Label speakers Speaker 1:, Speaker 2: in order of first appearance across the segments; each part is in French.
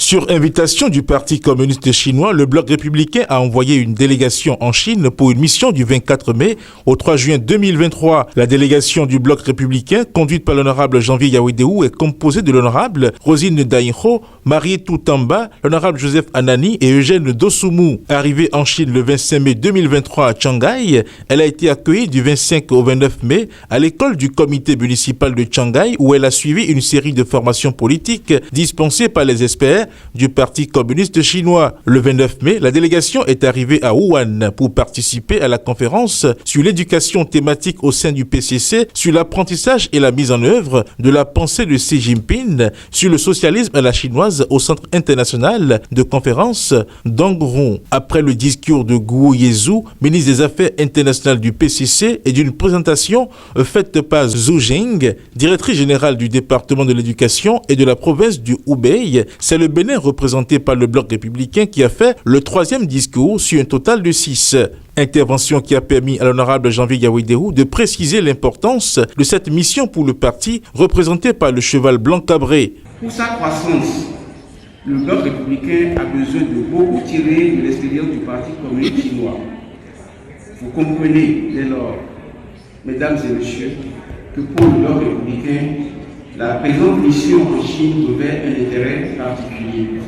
Speaker 1: Sur invitation du Parti communiste chinois, le Bloc républicain a envoyé une délégation en Chine pour une mission du 24 mai au 3 juin 2023. La délégation du Bloc républicain, conduite par l'honorable Janvier Yawedehou, est composée de l'honorable Rosine Dainho, Marietou Tamba, l'honorable Joseph Anani et Eugène Dosoumou. Arrivée en Chine le 25 mai 2023 à Shanghai, elle a été accueillie du 25 au 29 mai à l'école du comité municipal de Shanghai où elle a suivi une série de formations politiques dispensées par les experts du Parti communiste chinois. Le 29 mai, la délégation est arrivée à Wuhan pour participer à la conférence sur l'éducation thématique au sein du PCC, sur l'apprentissage et la mise en œuvre de la pensée de Xi Jinping sur le socialisme à la chinoise au Centre international de conférence d'Angrong. Après le discours de Guo Yezhou, ministre des Affaires internationales du PCC, et d'une présentation faite par Zhu Jing, directrice générale du département de l'éducation et de la province du Hubei, c'est le Bénin représenté par le Bloc républicain qui a fait le troisième discours sur un total de 6. Intervention qui a permis à l'honorable Janvier Yawedehou de préciser l'importance de cette mission pour le parti représenté par le cheval blanc cabré.
Speaker 2: Pour sa croissance, le Bloc républicain a besoin de beaucoup tirer de l'extérieur du Parti communiste chinois. Vous comprenez dès lors, mesdames et messieurs, que pour le Bloc républicain, la présente mission en Chine revêt un intérêt particulier.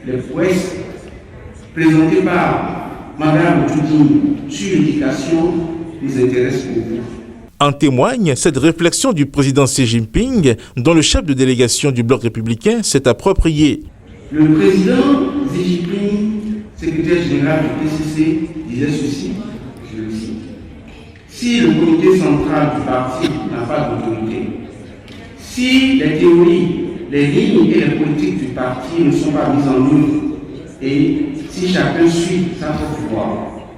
Speaker 2: Les prouesses présentées par Mme Tudine sur l'éducation nous intéressent beaucoup.
Speaker 1: En témoigne cette réflexion du président Xi Jinping, dont le chef de délégation du Bloc républicain s'est approprié.
Speaker 2: Le président Xi Jinping, secrétaire général du PCC, disait ceci, je le cite: si le comité central du parti n'a pas d'autorité, si les théories, les lignes et les politiques du parti ne sont pas mises en œuvre, et si chacun suit sa propre voie,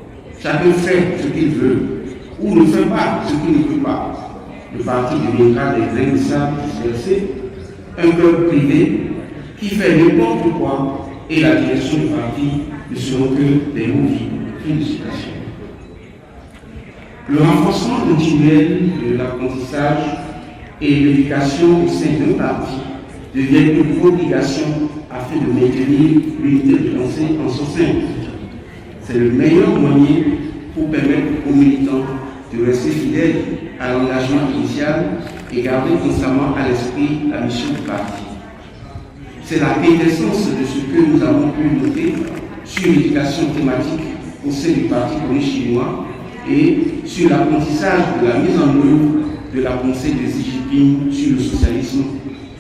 Speaker 2: chacun fait ce qu'il veut, ou ne fait pas ce qu'il ne veut pas, le parti deviendra des indispensables dispersés, un club privé qui fait n'importe quoi, et la direction du parti ne seront que des mots vides. Fin de citation. Le renforcement continuel de l'apprentissage et l'éducation au sein d'un parti devient une obligation afin de maintenir l'unité de pensée en son sein. C'est le meilleur moyen pour permettre aux militants de rester fidèles à l'engagement initial et garder constamment à l'esprit la mission du parti. C'est la quintessence de ce que nous avons pu noter sur l'éducation thématique au sein du Parti communiste chinois et sur l'apprentissage de la mise en œuvre de la pensée de Xi Jinping sur le socialisme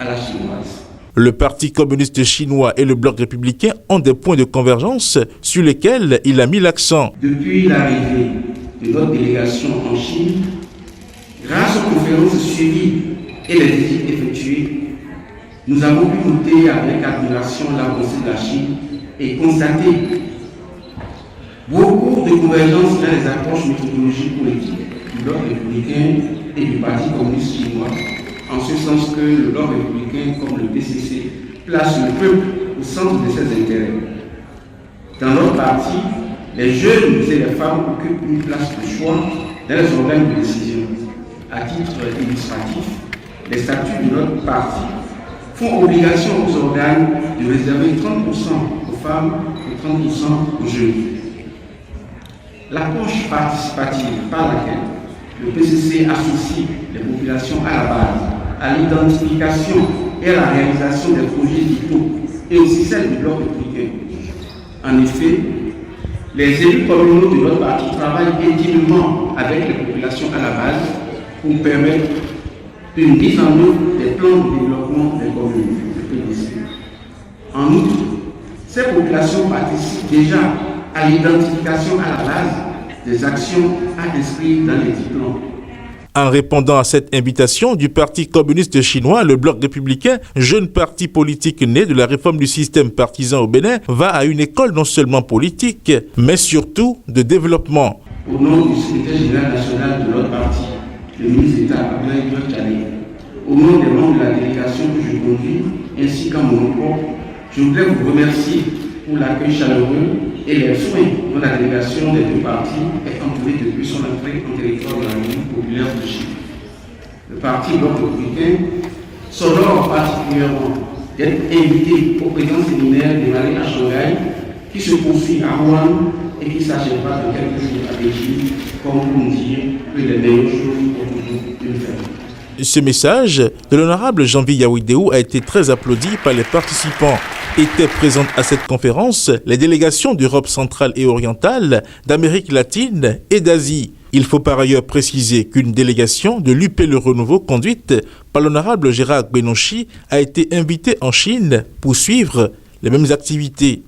Speaker 2: à la chinoise.
Speaker 1: Le Parti communiste chinois et le Bloc républicain ont des points de convergence sur lesquels il a mis l'accent.
Speaker 2: Depuis l'arrivée de notre délégation en Chine, grâce aux conférences suivies et les visites effectuées, nous avons pu noter avec admiration la pensée de la Chine et constater beaucoup de convergences dans les approches méthodologiques politiques du Bloc républicain et du Parti communiste chinois, en ce sens que le Bloc républicain, comme le PCC, place le peuple au centre de ses intérêts. Dans notre parti, les jeunes et les femmes occupent une place de choix dans les organes de décision. À titre illustratif, les statuts de notre parti font obligation aux organes de réserver 30% aux femmes et 30% aux jeunes. L'approche participative par laquelle le PCC associe les populations à la base, à l'identification et à la réalisation des projets vitaux, et aussi celle du Bloc républicain. En effet, les élus communaux de notre parti travaillent intimement avec les populations à la base pour permettre une mise en œuvre des plans de développement des communes, le PDC. En outre, ces populations participent déjà à l'identification à la base des actions à inscrire dans les diplômes.
Speaker 1: En répondant à cette invitation du Parti communiste chinois, le Bloc républicain, jeune parti politique né de la réforme du système partisan au Bénin, va à une école non seulement politique, mais surtout de développement.
Speaker 2: Au nom du secrétaire général national de notre parti, le ministre d'État Abdoulaye Diop, au nom des membres de la délégation que je conduis, ainsi qu'en mon nom, je voudrais vous remercier pour l'accueil chaleureux et les soins dont la délégation des deux partis est entourée depuis son entrée en territoire de la République populaire de Chine. Le parti Bloc républicain s'honore particulièrement d'être invité au présent séminaire démarré à Shanghai, qui se poursuit à Wuhan et qui s'achèvera dans quelques jours à Beijing, comme pour nous dire que les meilleures choses ont toujours une fin.
Speaker 1: Ce message de l'honorable Janvier Yawidéou a été très applaudi par les participants. Étaient présentes à cette conférence les délégations d'Europe centrale et orientale, d'Amérique latine et d'Asie. Il faut par ailleurs préciser qu'une délégation de l'UP Le Renouveau conduite par l'honorable Gérard Benonchi a été invitée en Chine pour suivre les mêmes activités.